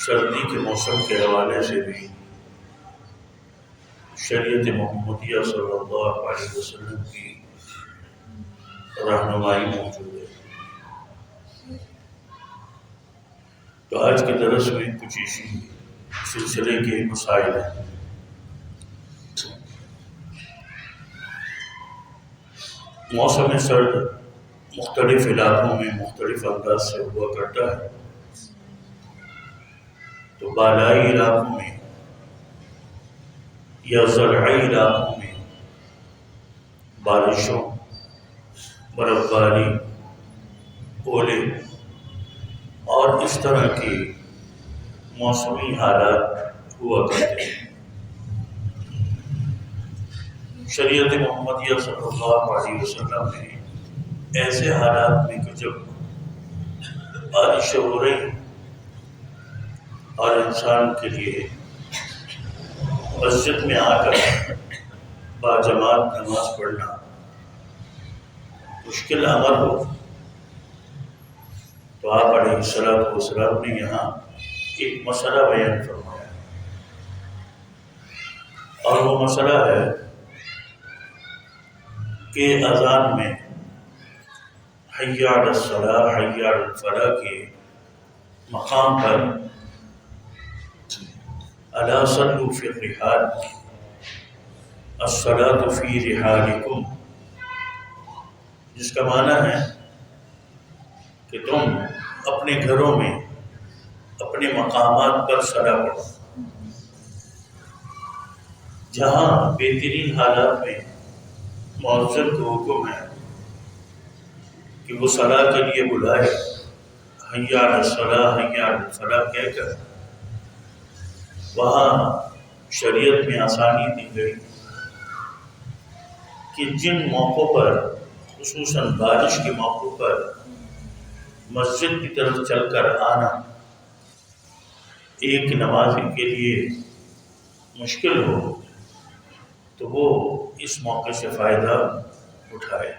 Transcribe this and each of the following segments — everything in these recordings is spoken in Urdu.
سردی کے موسم کے حوالے سے بھی شریعت محمدیہ صلی اللہ علیہ وسلم کی رہنمائی موجود ہے۔ تو آج کے درس میں کچھ اسی سلسلے کے مسائل ہیں۔ موسم سرد مختلف علاقوں میں مختلف انداز سے ہوا کرتا ہے۔ تو بالائی علاقوں میں یا زرعی علاقوں میں بارشوں، برف باری، اولے اور اس طرح کے موسمی حالات ہوا کرتے ہیں۔ شریعت محمدیہ صلی اللہ علیہ وسلم نے ایسے حالات میں کہ جب بارشیں ہو رہی اور انسان کے لیے مسجد میں آ کر باجماعت نماز پڑھنا مشکل امر ہو، تو آپ علیہ السلام نے یہاں ایک مسئلہ بیان فرمایا، اور وہ مسئلہ ہے کہ اذان میں حی علی الصلاۃ حی علی الفلاح کے مقام پر الا صلوا فی الرحال الصلاۃ فی رحالکم، جس کا معنی ہے کہ تم اپنے گھروں میں اپنے مقامات پر صلاۃ پڑھو۔ جہاں بہترین حالات میں مؤذن کو حکم ہے کہ وہ صلاۃ کے لیے بلائے، حی علی الصلاۃ حی علی الفلاح کہہ کر، وہاں شریعت میں آسانی دی گئی کہ جن موقعوں پر خصوصاً بارش کے موقعوں پر مسجد کی طرف چل کر آنا ایک نمازی کے لیے مشکل ہو، تو وہ اس موقع سے فائدہ اٹھائے۔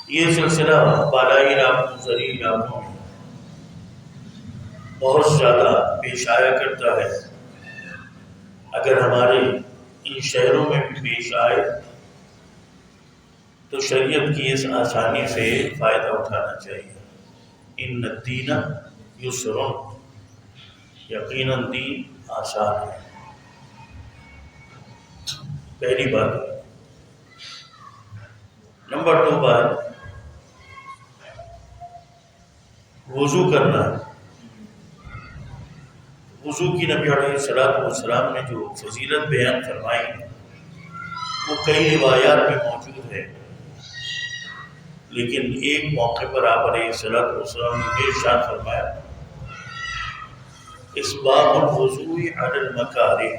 یہ سلسلہ بالائی علاقوں، زرعی علاقوں میں بہت زیادہ پیش آیا کرتا ہے۔ اگر ہمارے ان شہروں میں بھی پیش آئے تو شریعت کی اس آسانی سے فائدہ اٹھانا چاہیے۔ ان الدین یسر، یقیناً دین آسان ہے۔ پہلی بات۔ نمبر 2 بات، وضو کرنا۔ وضو کی نبی علیہ السلام نے جو فضیلت بیان فرمائی وہ کئی روایات میں موجود ہے، لیکن ایک موقع پر آپ علیہ السلام نے یہ ارشاد فرمایا، اسباغ الوضوء علی المکارہ،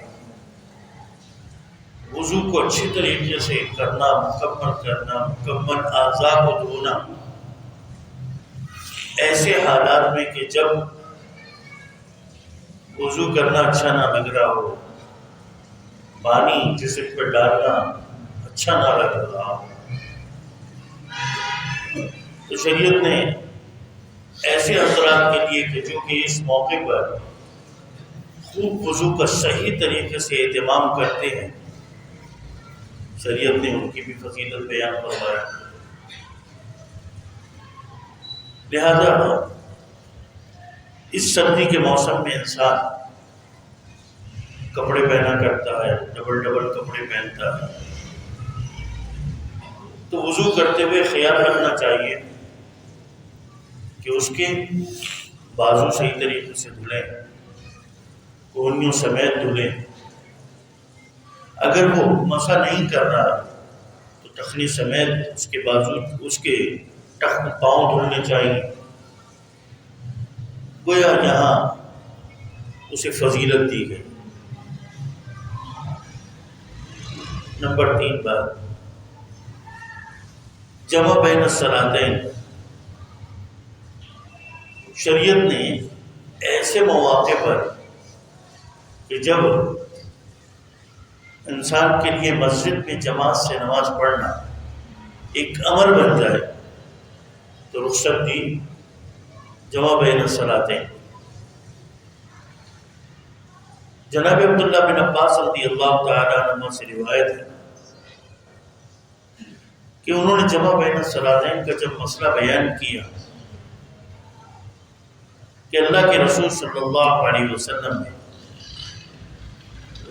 وضو کو اچھی طریقے سے کرنا، مکمل اعضاء کو دھونا ایسے حالات میں کہ جب وضو کرنا اچھا نہ لگ رہا ہو، پانی جسم پر ڈالنا اچھا نہ لگ رہا ہو، تو شریعت نے ایسے حضرات کے لیے کہ جو کہ اس موقع پر خوب وضو کا صحیح طریقے سے اہتمام کرتے ہیں، شریعت نے ان کی بھی فضیلت بیان فرمائی۔ لہذا اس سردی کے موسم میں انسان کپڑے پہنا کرتا ہے، ڈبل کپڑے پہنتا ہے، تو وضو کرتے ہوئے خیال رکھنا چاہیے کہ اس کے بازو صحیح طریقے سے دھلیں، کونیوں سمیت دھلیں۔ اگر وہ مسح نہیں کر رہا تو ٹخنی سمیت اس کے بازو، اس کے پاؤں دھلنے چاہیے۔ گویا یہاں اسے فضیلت دی گئی۔ نمبر 3 بات، جمع بین الصلاتین۔ شریعت نے ایسے مواقع پر کہ جب انسان کے لیے مسجد میں جماعت سے نماز پڑھنا ایک امر بن جائے تو رخصت دی، جمع بین الصلاتین۔ جناب عبداللہ بن عباس رضی اللہ تعالیٰ عنہ سے روایت ہے کہ انہوں نے جمع بین الصلاتین کا جب مسئلہ بیان کیا کہ اللہ کے رسول صلی اللہ علیہ وسلم نے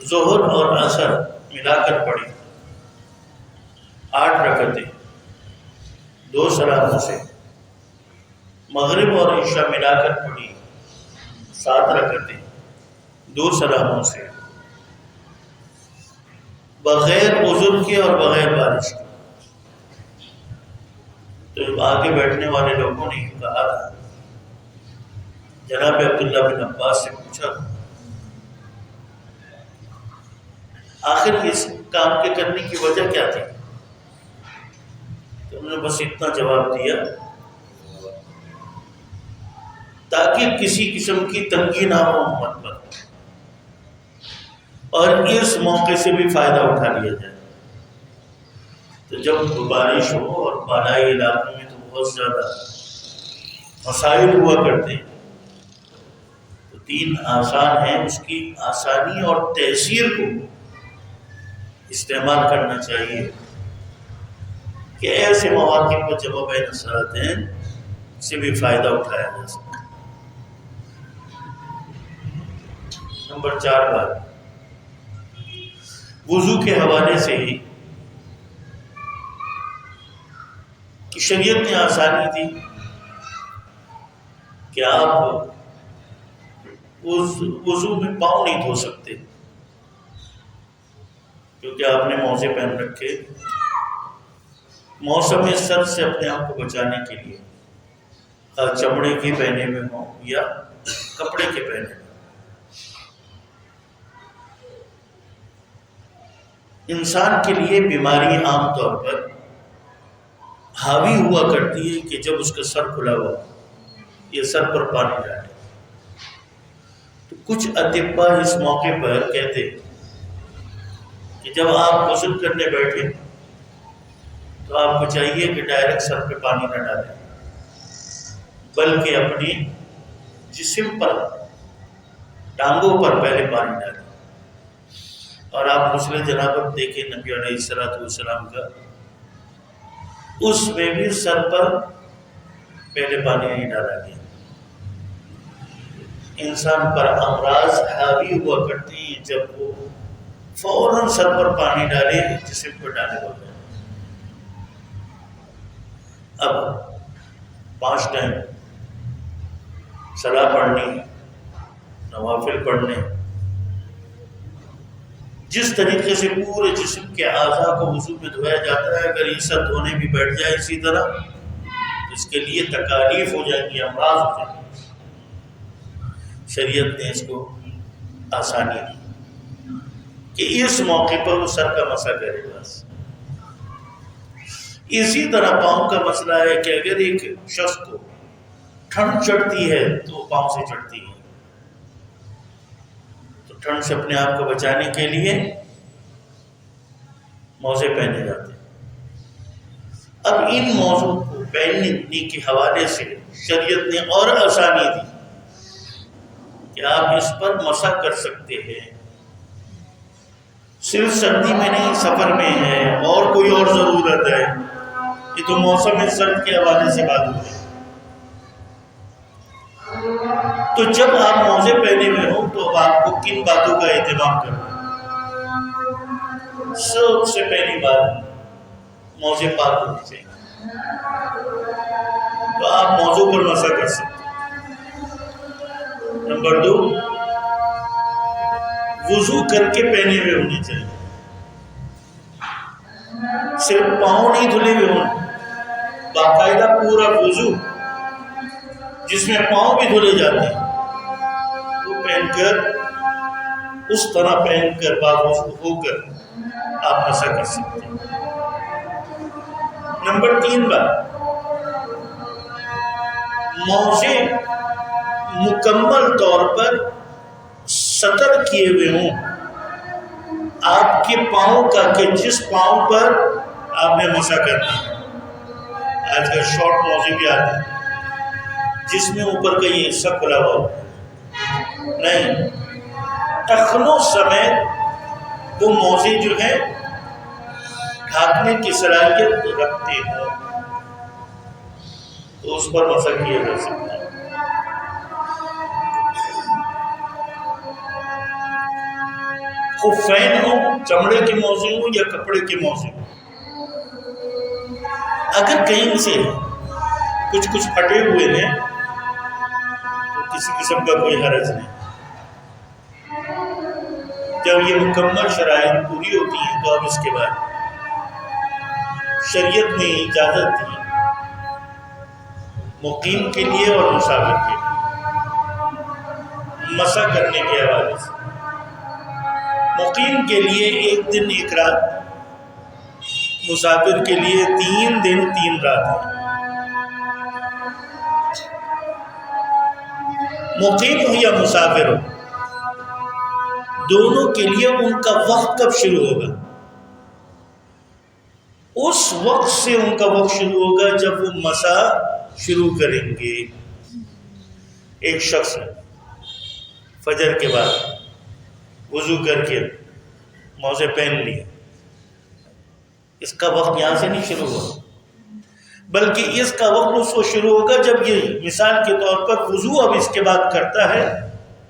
ظہر اور عصر ملا کر پڑھی 8 رکعتیں 2 سلاموں سے، مغرب اور عشاء ملا کر پڑھی 7 رکعتیں 2 سلاموں سے، بغیر عذر کے اور بغیر بارش کے۔ تو آگے بیٹھنے والے لوگوں نے یہ کہا تھا، جناب عبداللہ بن عباس سے پوچھا آخر اس کام کے کرنے کی وجہ کیا تھی؟ تو انہوں نے بس اتنا جواب دیا تاکہ کسی قسم کی تنگی نہ ہو امت پر اور اس موقع سے بھی فائدہ اٹھا لیا جائے۔ تو جب بارش ہو اور بالائی علاقوں میں تو بہت زیادہ مسائل ہوا کرتے ہیں، تو دین آسان ہے، اس کی آسانی اور تیسیر کو استعمال کرنا چاہیے کہ ایسے مواقع پر جمع بین الصلاتین سے بھی فائدہ اٹھایا جا سکے۔ نمبر 4 بات وضو کے حوالے سے ہی کہ شریعت نے آسانی دی کہ آپ وضو میں پاؤں نہیں دھو سکتے کیونکہ آپ نے موزے پہن رکھے، موسم سرد سے اپنے آپ کو بچانے کے لیے، چمڑے کے پہنے میں ہوں یا کپڑے کے پہنے میں۔ انسان کے لیے بیماری عام طور پر حاوی ہوا کرتی ہے کہ جب اس کا سر کھلا ہوا یا سر پر پانی ڈالے، تو کچھ اطباء اس موقع پر کہتے ہیں کہ جب آپ غسل کرنے بیٹھیں تو آپ کو چاہیے کہ ڈائریکٹ سر پہ پانی نہ ڈالیں، بلکہ اپنی جسم پر، ٹانگوں پر پہلے پانی ڈالیں۔ اور آپ غسل جنابت دیکھیں نبی علیہ السلام کا، اس میں بھی سر پر پہلے پانی نہیں ڈالا گیا۔ انسان پر امراض حاوی ہوا کرتی ہیں جب وہ فوراً سر پر پانی ڈالے جسم پر ڈالے بغیر۔ اب 5 ٹائم صلاح پڑھنی، نوافل پڑھنے، جس طریقے سے پورے جسم کے اعضاء کو وضو میں دھویا جاتا ہے، اگر یہ سر دھونے بھی بیٹھ جائے اسی طرح تو اس کے لیے تکالیف ہو جائیں گی، امراض ہو جائیں گے۔ شریعت نے اس کو آسانی دی کہ اس موقع پر وہ سر کا مسح کرے گا۔ اسی طرح پاؤں کا مسئلہ ہے کہ اگر ایک شخص کو ٹھنڈ چڑھتی ہے تو وہ پاؤں سے چڑھتی ہے، تو ٹھنڈ سے اپنے آپ کو بچانے کے لیے موزے پہنے جاتے ہیں۔ اب ان موزوں کو پہننے کے حوالے سے شریعت نے اور آسانی دی کہ آپ اس پر مسح کر سکتے ہیں، صرف سردی میں نہیں، سفر میں ہے اور کوئی اور ضرورت ہے، یہ تو موسم سرد کے حوالے سے بات ہوئی۔ تو جب آپ موزے پہنے ہوئے ہوں تو آپ کو کن باتوں کا اہتمام کرنا ہے؟ سب سے پہلی بات موزے پاک ہونے چاہیے، تو آپ موزوں پر مسح کر سکتے ہیں۔ نمبر 2 وضو کر کے پہنے ہوئے ہونے چاہیے، صرف پاؤں نہیں دھلے ہوئے ہونے، باقاعدہ پورا وضو جس میں پاؤں بھی دھلے جاتے ہیں وہ پہن کر، اس طرح پہن کر باوضو ہو کر آپ مسح کر سکتے ہیں۔ نمبر 3 بات، موزے مکمل طور پر سطر کیے ہوئے ہوں آپ کے پاؤں کا، کہ جس پاؤں پر آپ نے مسح کرنا ہے۔ آج کل شارٹ موزے بھی آتے ہیں جس میں اوپر کا یہ حصہ کھلا ہوا نہیں، ٹخنوں سمیت وہ موزے جو ہیں ڈھانکنے کی صلاحیت رکھتے ہوں تو اس پر مسح کیا جا سکتا ہے۔ خفین ہوں، چمڑے کے موزے ہوں یا کپڑے کے موزے ہوں، اگر کہیں سے کچھ پھٹے ہوئے ہیں تو کسی قسم کا کوئی حرج نہیں۔ جب یہ مکمل شرائط پوری ہوتی ہیں تو اب اس کے بعد شریعت نے اجازت دی مقیم کے لیے اور مسافر کے لیے مسح کرنے کے حوالے سے۔ مقیم کے لیے 1 دن 1 رات، مسافر کے لیے 3 دن 3 رات ہے۔ مقیم ہو یا مسافر ہو، دونوں کے لیے ان کا وقت کب شروع ہوگا؟ اس وقت سے ان کا وقت شروع ہوگا جب وہ مسح شروع کریں گے۔ ایک شخص نے فجر کے بعد وضو کر کے موزے پہن لیے، اس کا وقت یہاں سے نہیں شروع ہوا، بلکہ اس کا وقت اس کو شروع ہوگا جب یہ مثال کے طور پر وضو اب اس کے بعد کرتا ہے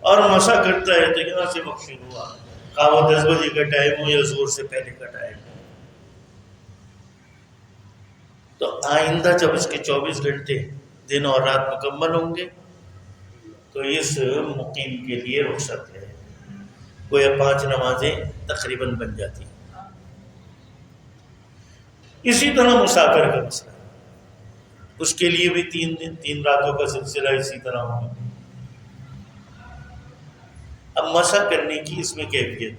اور مسح کرتا ہے تو یہاں سے وقت شروع ہوا، خواہ وہ 10 بجے کا ٹائم ہو یا ظہر سے پہلے کا ٹائم ہو۔ تو آئندہ جب اس کے 24 گھنٹے دن اور رات مکمل ہوں گے تو اس مقیم کے لیے رخصت ہے، گویا 5 نمازیں تقریباً بن جاتی ہیں۔ اسی طرح مسافر کا مسئلہ، اس کے لیے بھی 3 دن 3 راتوں کا سلسلہ اسی طرح ہوگا۔ اب مسح کرنے کی اس میں کیفیت،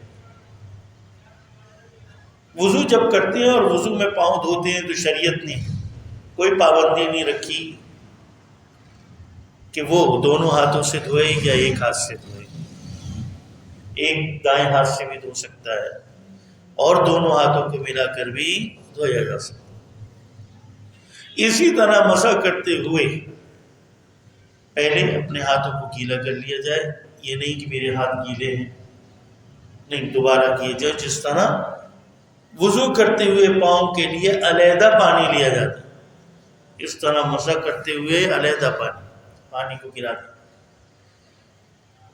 وضو جب کرتے ہیں اور وضو میں پاؤں دھوتے ہیں تو شریعت نے کوئی پابندی نہیں رکھی کہ وہ دونوں ہاتھوں سے دھوئے یا ایک ہاتھ سے دھوئے، ایک دائیں ہاتھ سے بھی دھو سکتا ہے اور دونوں ہاتھوں کو ملا کر بھی دھویا جا سکتا ہے۔ اسی طرح مسح کرتے ہوئے پہلے اپنے ہاتھوں کو گیلا کر لیا جائے، یہ نہیں کہ میرے ہاتھ گیلے ہیں، نہیں، دوبارہ کیے جائے۔ جس طرح وضو کرتے ہوئے پاؤں کے لیے علیحدہ پانی لیا جاتا ہے، اس طرح مسح کرتے ہوئے علیحدہ پانی کو گرا دیں،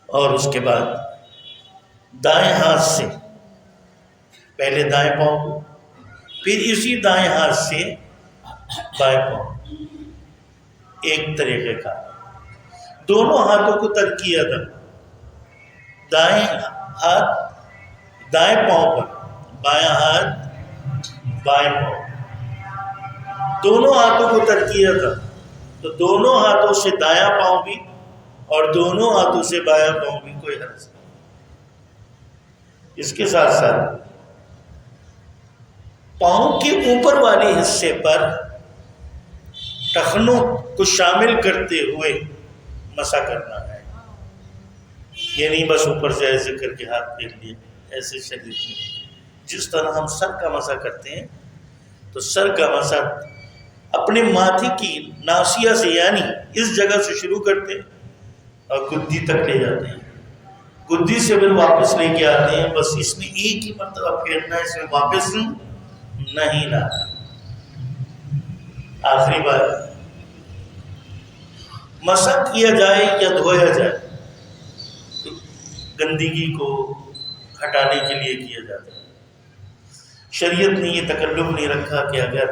اور اس کے بعد دائیں ہاتھ سے پہلے دائیں پاؤں کو، پھر اسی دائیں ہاتھ سے بائیں پاؤں، ایک طریقے کا دونوں ہاتھوں کو ترکیہ تھا، دائیں ہاتھ دائیں پاؤں پر، بایاں ہاتھ بائیں پاؤں، دونوں ہاتھوں کو ترکیہ تھا، تو دونوں ہاتھوں سے دایاں پاؤں بھی اور دونوں ہاتھوں سے بایاں پاؤں بھی، کوئی حرج نہیں۔ اس کے ساتھ ساتھ پاؤں کے اوپر والے حصے پر ٹخنوں کو شامل کرتے ہوئے مسح کرنا ہے، یہ نہیں بس اوپر سے ایسے کر کے ہاتھ پھیر لیے، ایسے شریعت میں۔ جس طرح ہم سر کا مسح کرتے ہیں تو سر کا مسح اپنے ماتھے کی ناصیہ سے، یعنی اس جگہ سے شروع کرتے ہیں اور گدی تک لے جاتے ہیں، گدی سے پھر واپس لے کے آتے ہیں، بس اس میں ایک ہی مرتبہ پھیرنا ہے، اس میں واپس نہیں لانا۔ آخری بار مسح کیا جائے یا دھویا جائے تو گندگی کو ہٹانے کے لیے کیا جاتا ہے۔ شریعت نے یہ تکلف نہیں رکھا کہ اگر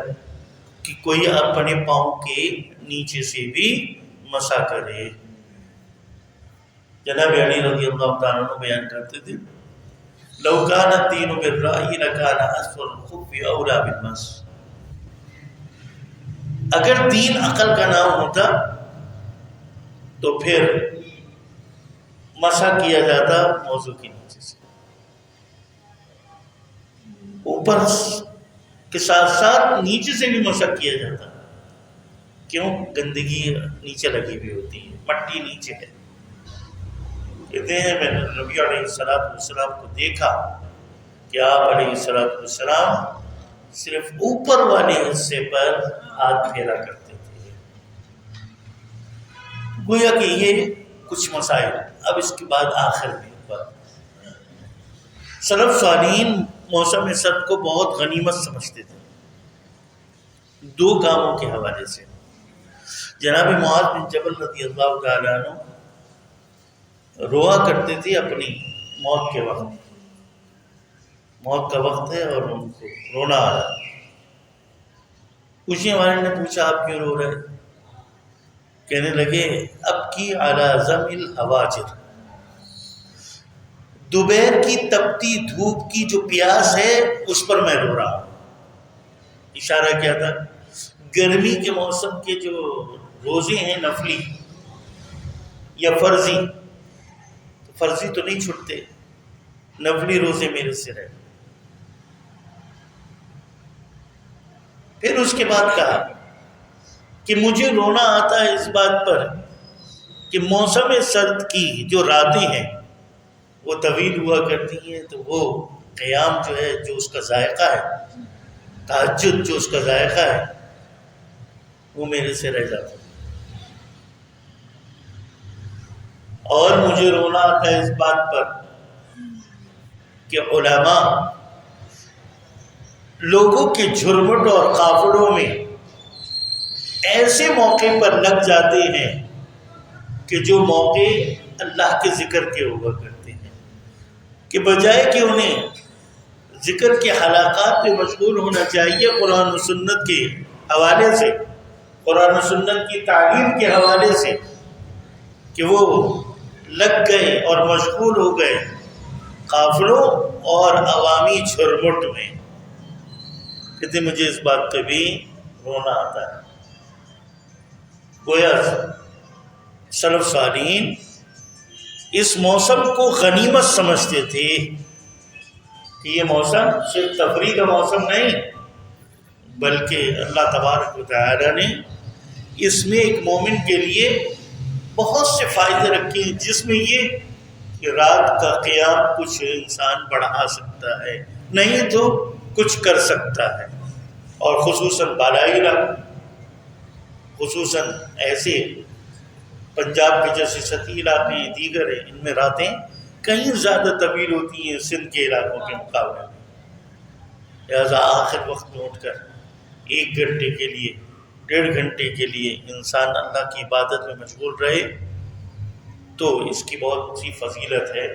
کہ کوئی اپنے پاؤں کے نیچے سے بھی مسح کرے۔ جناب علی رضی اللہ تعالیٰ عنہ بیان کرتے تھے، لو کان الدین بالرأی لکان اسفل الخف اولی بالمسح، اگر دین عقل کا نام ہوتا تو پھر مسح کیا جاتا موضوع کے نیچے سے، اوپر کے ساتھ ساتھ نیچے سے بھی مسح کیا جاتا۔ کیوں؟ گندگی نیچے لگی ہوئی ہوتی ہے، مٹی نیچے ہے۔ کہتے ہیں میں نے نبی علیہ السلام کو دیکھا کہ آپ علیہ السلام صرف اوپر والے حصے پر ہاتھ پھیرا کرتے تھے۔ گویا کہ یہ کچھ مسائل، اب اس کے بعد آخر میں سلف صالحین موسم سرد کو بہت غنیمت سمجھتے تھے، دو کاموں کے حوالے سے۔ جناب معاذ بن جبل رضی اللہ تعالیٰ عنہ روا کرتے تھے اپنی موت کے وقت، موت کا وقت ہے اور ان کو رونا آ رہا۔ پوچھنے والے نے پوچھا آپ کیوں رو رہے؟ کہنے لگے اب کی علی ضم الحواجر، دوپہر کی تپتی دھوپ کی جو پیاس ہے اس پر میں رو رہا ہوں۔ اشارہ کیا تھا؟ گرمی کے موسم کے جو روزے ہیں نفلی یا فرضی، فرضی تو نہیں چھٹتے، نفلی روزے میرے سے رہے۔ پھر اس کے بعد کہا کہ مجھے رونا آتا ہے اس بات پر کہ موسم سرد کی جو راتیں ہیں وہ طویل ہوا کرتی ہیں، تو وہ قیام جو ہے، جو اس کا ذائقہ ہے، تہجد جو اس کا ذائقہ ہے، وہ میرے سے رہ جاتا ہے۔ اور مجھے رونا آتا ہے اس بات پر کہ علماء لوگوں کے جھرمٹ اور قافلوں میں ایسے موقع پر لگ جاتے ہیں کہ جو موقع اللہ کے ذکر کے ہوا کرتے ہیں، کہ بجائے کہ انہیں ذکر کے حلقات پہ مشغول ہونا چاہیے قرآن و سنت کے حوالے سے، قرآن و سنت کی تعلیم کے حوالے سے، کہ وہ لگ گئے اور مشغول ہو گئے قافلوں اور عوامی جھرمٹ میں۔ کہتے مجھے اس بات پہ بھی رونا آتا ہے۔ گویا سلف صالحین اس موسم کو غنیمت سمجھتے تھے کہ یہ موسم صرف تفریح کا موسم نہیں، بلکہ اللہ تبارک و تعالی نے اس میں ایک مومن کے لیے بہت سے فائدے رکھے ہیں، جس میں یہ کہ رات کا قیام کچھ انسان بڑھا سکتا ہے، نہیں تو کچھ کر سکتا ہے، اور خصوصاً بالائی علاقوں، خصوصاً ایسے پنجاب کے جیسے سطحی علاقے ہیں، دیگر ہیں، ان میں راتیں کہیں زیادہ طویل ہوتی ہیں سندھ کے علاقوں کے مقابلے میں۔ لہٰذا آخر وقت میں اٹھ کر 1 گھنٹے کے لیے، 1.5 گھنٹے کے لیے انسان اللہ کی عبادت میں مشغول رہے تو اس کی بہت سی فضیلت ہے۔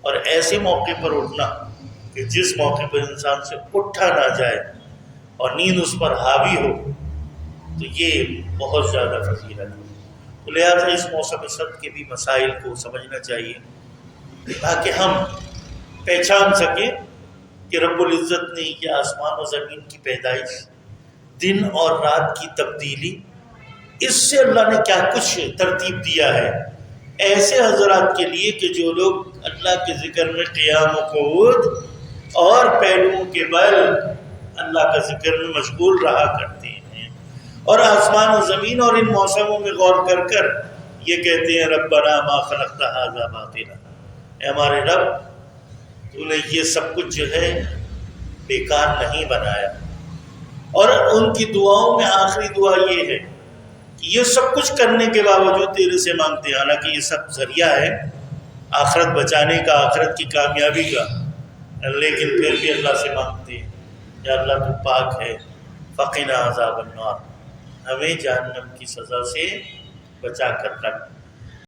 اور ایسے موقع پر اٹھنا کہ جس موقع پر انسان سے اٹھا نہ جائے اور نیند اس پر حاوی ہو، تو یہ بہت زیادہ فضیلت ہے۔ تو لہٰذا اس موسم سرد کے بھی مسائل کو سمجھنا چاہیے تاکہ ہم پہچان سکیں کہ رب العزت نے یہ آسمان و زمین کی پیدائش، دن اور رات کی تبدیلی، اس سے اللہ نے کیا کچھ ترتیب دیا ہے ایسے حضرات کے لیے کہ جو لوگ اللہ کے ذکر میں قیام و قعود اور پہلوؤں کے بل اللہ کا ذکر میں مشغول رہا کرتے ہیں، اور آسمان و زمین اور ان موسموں میں غور کر کر یہ کہتے ہیں ربنا ما خلقت ھذا باطلا، اے ہمارے رب تو نے یہ سب کچھ جو ہے بیکار نہیں بنایا۔ اور ان کی دعاؤں میں آخری دعا یہ ہے کہ یہ سب کچھ کرنے کے باوجود تیرے سے مانگتے ہیں، حالانکہ یہ سب ذریعہ ہے آخرت بچانے کا، آخرت کی کامیابی کا، لیکن پھر بھی اللہ سے مانگتے ہیں یا اللہ تو پاک ہے، فقنا عذاب النار، ہمیں جہنم کی سزا سے بچا کر رکھ۔